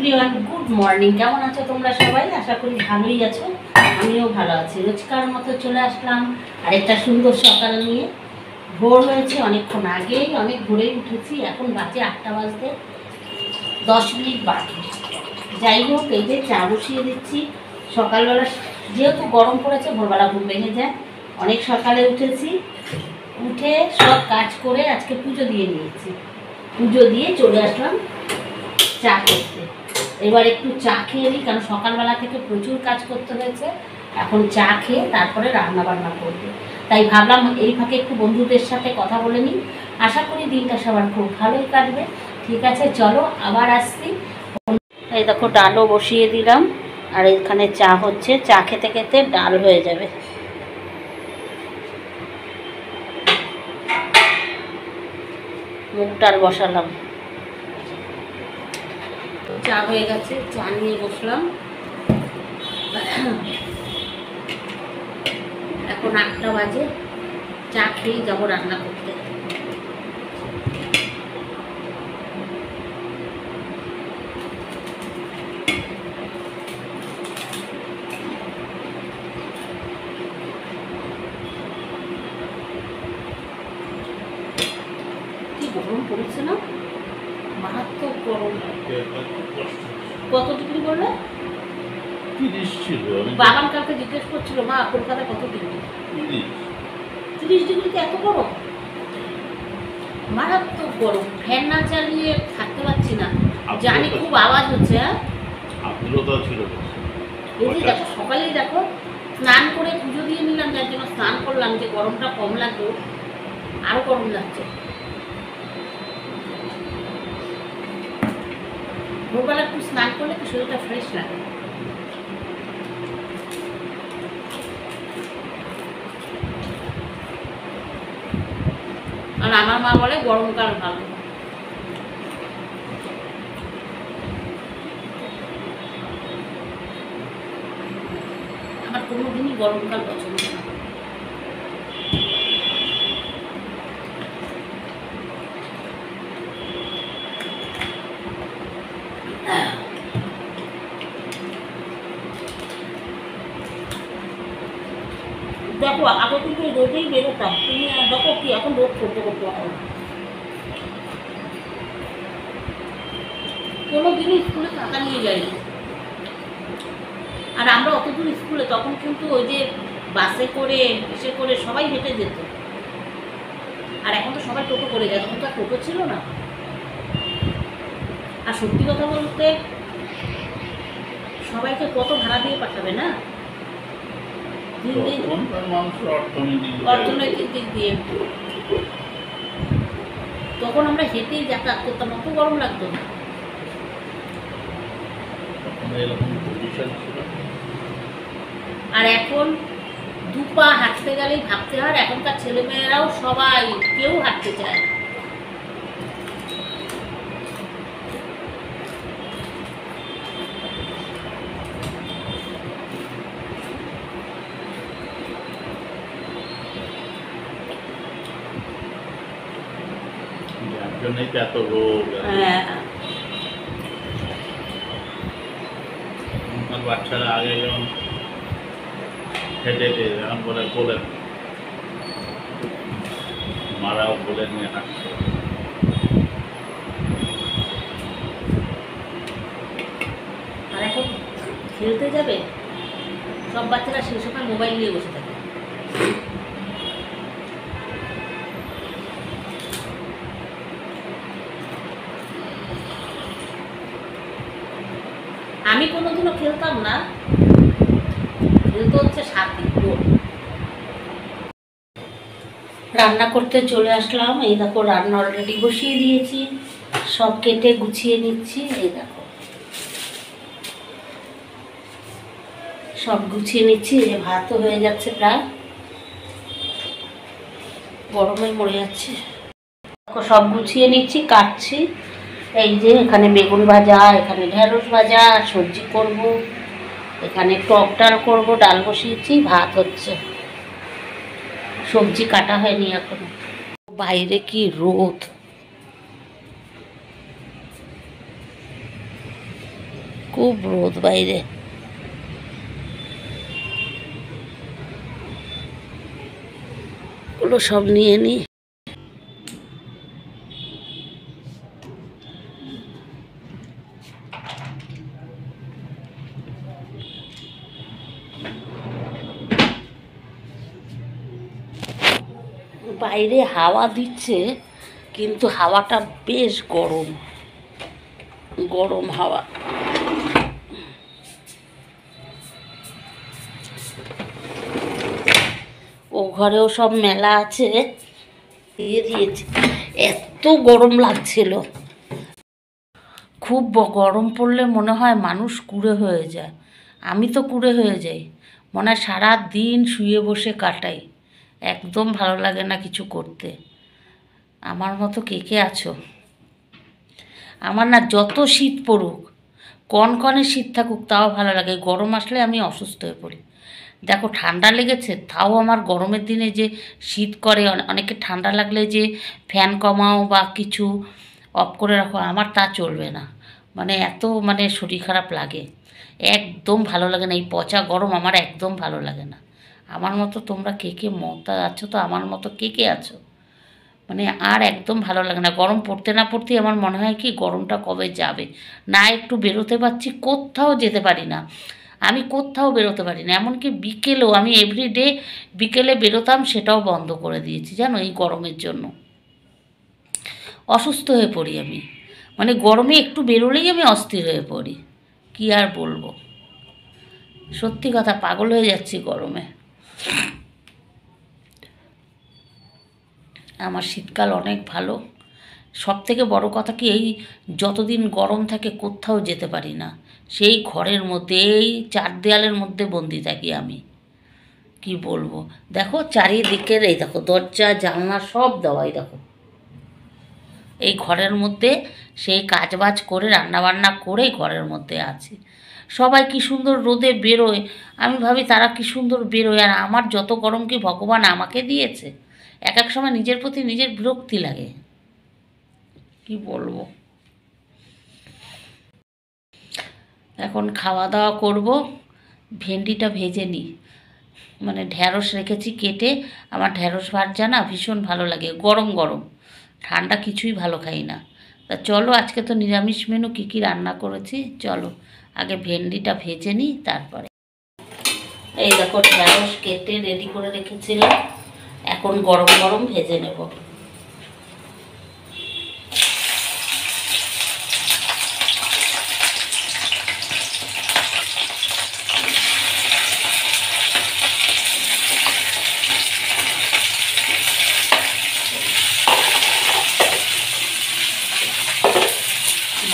Everyone, good morning. কেমন আছো তোমরা সবাই? আশা করি ভালোই আছো। আমিও ভালো আছি। রোজকার মতো চলে আসলাম আরেকটা সুন্দর সকাল নিয়ে। ভোর হয়েছে অনেকক্ষণ আগেই, অনেক ভোরেই উঠেছি। এখন বাজে 8টা বাজতে 10 মিনিট বাকি। যাই হোক, এই যে চা বসিয়ে দিচ্ছি। সকালবেলা যেহেতু গরম পড়েছে, ভোরবেলা ঘুম ভেঙে যায়। অনেক সকালে উঠেছি, উঠে সব কাজ করে আজকে পুজো দিয়ে নিয়েছি। পুজো দিয়ে চলে আসলাম চা করতে। এবার একটু চা খেয়ে নিই, কারণ সকালবেলা থেকে প্রচুর কাজ করতে হয়েছে। এখন চা খেয়ে তারপরে রান্না বান্না করবো। তাই ভাবলাম এই ফাঁকে একটু বন্ধুদের সাথে কথা বলে নিই। আশা করি দিনটা সবার খুব ভালোই কাটবে। ঠিক আছে, চলো আবার আসছি। এই দেখো, ডালও বসিয়ে দিলাম, আর এখানে চা হচ্ছে। চা খেতে খেতে ডাল হয়ে যাবে। মুগ ডাল বসালাম। চা হয়ে গেছে, চা নিয়ে বসলাম। এখন 8টা বাজে, চা খেয়ে যাবো রান্না করতে। কি গরম পড়েছে না, মারাত্মক গরম। কত ডিগ্রি বললে? 30 ছিল। বাগান কালকে জিজ্ঞেস করছিল, মা কলকাতায় কত ডিগ্রি? 30 ডিগ্রিতে এত গরম? মারাত্মক গরম। ফ্যান না চালিয়ে থাকতে পারছি না। জানি খুব আওয়াজ হচ্ছে। হ্যাঁ, আর্দ্রতা ছিল। এই যে দেখো, সকালেই দেখো স্নান করে পুজো দিয়ে নিলাম, যার জন্য স্নান করলাম, যে গরমটা কম লাগলো। আরো গরম লাগছে। ভোরবেলা একটু স্নান করলে তো শরীরটা ফ্রেশ লাগে। আর আমার মা বলে গরমকাল ভালো। আমার কোনোদিনই গরমকাল পছন্দ না। দেখো, আগে কিন্তু রোদেই বেরোতাম। তুমি দেখো কি এখন রোদ করতে করতে হয়। কোনো দিনই স্কুলে ছাতা নিয়ে যাইনি। আর আমরা অতদূর স্কুলে তখন কিন্তু ওই যে বাসে করে এসে করে সবাই হেঁটে যেত। আর এখন তো সবাই টোটো করে যায়, তখন তো আর টোটো ছিল না। আর সত্যি কথা বলতে, সবাইকে কত ভাড়া দিয়ে পাঠাবে না দিন দিন, অর্থনৈতিক দিক দিয়ে। তখন আমরা হেঁটেই যাতায়াত করতাম, অত গরম লাগতো না। আর এখন 2 পা হাঁটতে গেলেই ভাবতে হয়। এখনকার ছেলেমেয়েরাও সবাই কেউ হাঁটতে চায় না। এত রোগ। হ্যাঁ, বাচ্চারা আগে যেমন হেঁটে এখন বলে বলেন, মারাও বলে নিয়ে হাঁটছে। আর এখন খেলতে যাবে, সব বাচ্চারা সেই সময় মোবাইল নিয়ে বসে থাকে। আমি কোনোদিনও খেলতাম না, খেলতে হচ্ছে 7 দিন। রান্না করতে চলে আসলাম। এই দেখো, রান্না অলরেডি বসিয়ে দিয়েছি, সব কেটে গুছিয়ে নিচ্ছি। এই দেখো, সব গুছিয়ে নিচ্ছি। এই যে ভাতও হয়ে যাচ্ছে প্রায়, গরমে মরে যাচ্ছে। দেখো, সব গুছিয়ে নিচ্ছি, কাটছি। এই যে এখানে বেগুন ভাজা, এখানে ঢেঁড়স ভাজা, সবজি করব, এখানে টক ডাল করবো, ডাল বসিয়েছি, ভাত হচ্ছে, সবজি কাটা হয়নি এখনো। বাইরে কি রোদ! খুব রোদ বাইরে। ওগুলো সব নিয়ে নিই। বাইরে হাওয়া দিচ্ছে কিন্তু হাওয়াটা বেশ গরম গরম হাওয়া। ও ঘরেও সব মেলা আছে, দিয়ে দিয়েছে। এত গরম লাগছিল, খুব গরম পড়লে মনে হয় মানুষ কুঁড়ে হয়ে যায়। আমি তো কুঁড়ে হয়ে যাই, মনে হয় সারা দিন শুয়ে বসে কাটাই, একদম ভালো লাগে না কিছু করতে। আমার মতো কে কে আছো? আমার না যত শীত পড়ুক, কনকনে শীত থাকুক, তাও ভালো লাগে। গরম আসলে আমি অসুস্থ হয়ে পড়ি। দেখো ঠান্ডা লেগেছে, তাও আমার গরমের দিনে যে শীত করে, অনেকে ঠান্ডা লাগলে যে ফ্যান কমাও বা কিছু অফ করে রাখো, আমার তা চলবে না। মানে এত শরীর খারাপ লাগে, একদম ভালো লাগে না। এই পচা গরম আমার একদম ভালো লাগে না। আমার মতো তোমরা কে কে মতো আছো? তো আমার মতো কে কে আছো? আর একদম ভালো লাগে না। গরম পড়তে না পড়তেই আমার মনে হয় কি গরমটা কবে যাবে। না একটু বেরোতে পারছি, কোথাও যেতে পারি না, আমি কোথাও বেরোতে পারি না। এমনকি বিকেলেও আমি এভরিডে বিকেলে বেরোতাম, সেটাও বন্ধ করে দিয়েছি জানো, এই গরমের জন্য। অসুস্থ হয়ে পড়ি আমি, গরমে একটু বেরোলেই আমি অস্থির হয়ে পড়ি। কি আর বলবো, সত্যি কথা, পাগল হয়ে যাচ্ছি গরমে। আমার শীতকাল অনেক ভালো। সব থেকে বড় কথা কি, এই যতদিন গরম থাকে কোথাও যেতে পারি না, সেই ঘরের মধ্যে, এই চার দেয়ালের মধ্যে বন্দি থাকি আমি। কি বলবো, দেখো চারিদিকের, এই দেখো দরজা জানলা সব দেওয়াই, দেখো এই ঘরের মধ্যে সেই কাজবাজ করে রান্নাবান্না করে ঘরের মধ্যে আছি। সবাই কি সুন্দর রোদে বেরোয়, আমি ভাবি তারা কি সুন্দর বেরোয়, আর আমার যত গরম কি ভগবান আমাকে দিয়েছে। এক এক সময় নিজের প্রতি নিজের বিরক্তি লাগে, কি বলবো। এখন খাওয়া দাওয়া করব, ভেন্ডিটা ভেজে নিই। ঢ্যাঁড়স রেখেছি কেটে, আমার ঢ্যাঁড়স ভাজা না ভীষণ ভালো লাগে গরম গরম, ঠান্ডা কিছুই ভালো খাই না। তা চলো, আজকে তো নিরামিষ মেনু, কী কী রান্না করেছি চলো আগে ভেন্ডিটা ভেজে নিই তারপরে। এই দেখো ঢ্যাঁড়স কেটে রেডি করে রেখেছিলাম, এখন গরম গরম ভেজে নেব।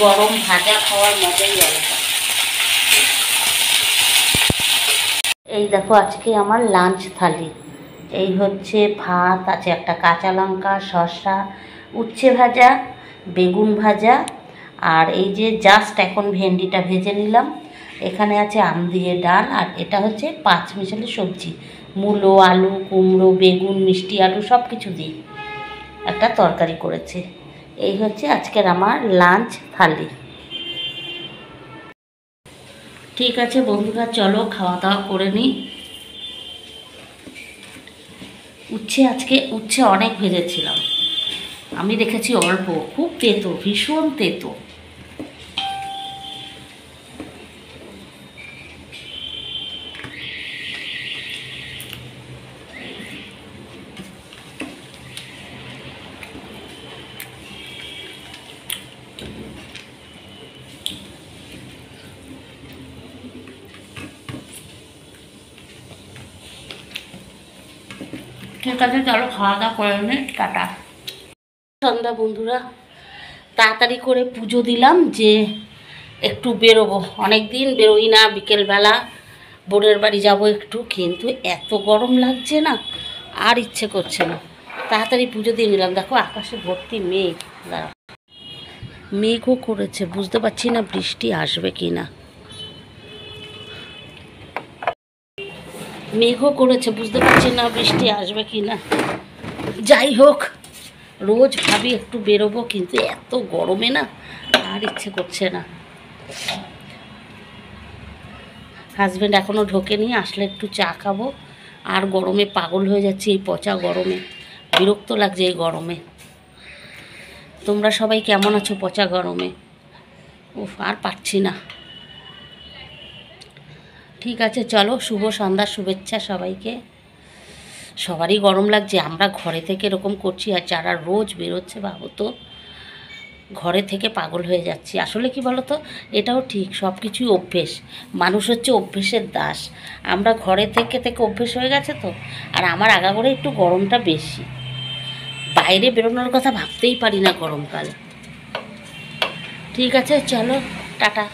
গরম ভাজা খাওয়ার মজাই আলাদা। এই দেখো আজকে আমার লাঞ্চ থালি, এই হচ্ছে ভাত আছে, একটা কাঁচা লঙ্কা, শসা, উচ্ছে ভাজা, বেগুন ভাজা, আর এই যে জাস্ট এখন ভেন্ডিটা ভেজে নিলাম। এখানে আছে আম দিয়ে ডাল, আর এটা হচ্ছে পাঁচ মিশালি সবজি, মূলো, আলু, কুমড়ো, বেগুন, মিষ্টি আলু সব কিছু দিয়ে একটা তরকারি করেছে। এই হচ্ছে আজকের আমার লাঞ্চ থালি। ঠিক আছে বন্ধুরা, চলো খাওয়া দাওয়া করে নিই। উচ্ছে অনেক ভেজেছিলাম, আমি রেখেছি অল্প, খুব তেতো, ভীষণ তেতো। ঠিক আছে, চলো খাওয়া দাওয়া করে নি, টাটা। সন্ধ্যা বন্ধুরা, তাড়াতাড়ি করে পুজো দিলাম, যে একটু বেরোবো, অনেক দিন বেরোই না, বিকেলবেলা বোনের বাড়ি যাব একটু, কিন্তু এত গরম লাগছে না, আর ইচ্ছে করছে না। তাড়াতাড়ি পুজো দিয়ে নিলাম। দেখো আকাশে ভর্তি মেঘ, মেঘও করেছে, বুঝতে পারছি না বৃষ্টি আসবে কি না। মেঘও করেছে, বুঝতে পারছি না বৃষ্টি আসবে কি না। যাই হোক, রোজ ভাবি একটু বেরোবো, কিন্তু এত গরমে না আর ইচ্ছে করছে না। হাজব্যান্ড এখনও ঢোকেনি, আসলে একটু চা খাবো। আর গরমে পাগল হয়ে যাচ্ছে, এই পচা গরমে বিরক্ত লাগছে এই গরমে। তোমরা সবাই কেমন আছো পচা গরমে? উফ, আর পারছি না। ঠিক আছে, চলো, শুভ সন্ধ্যার শুভেচ্ছা সবাইকে। সবারই গরম লাগছে, আমরা ঘরে থেকে এরকম করছি, আর যারা রোজ বেরোচ্ছে ভাবো তো, ঘরে থেকে পাগল হয়ে যাচ্ছি। আসলে কি বলো তো, এটাও ঠিক, সব কিছুই অভ্যেস। মানুষ হচ্ছে অভ্যেসের দাস। আমরা ঘরে থেকে থেকে অভ্যেস হয়ে গেছে তো। আর আমার আগাগোড়া একটু গরমটা বেশি, বাইরে বেরোনোর কথা ভাবতেই পারি না গরমকালে। ঠিক আছে, চলো, টাটা।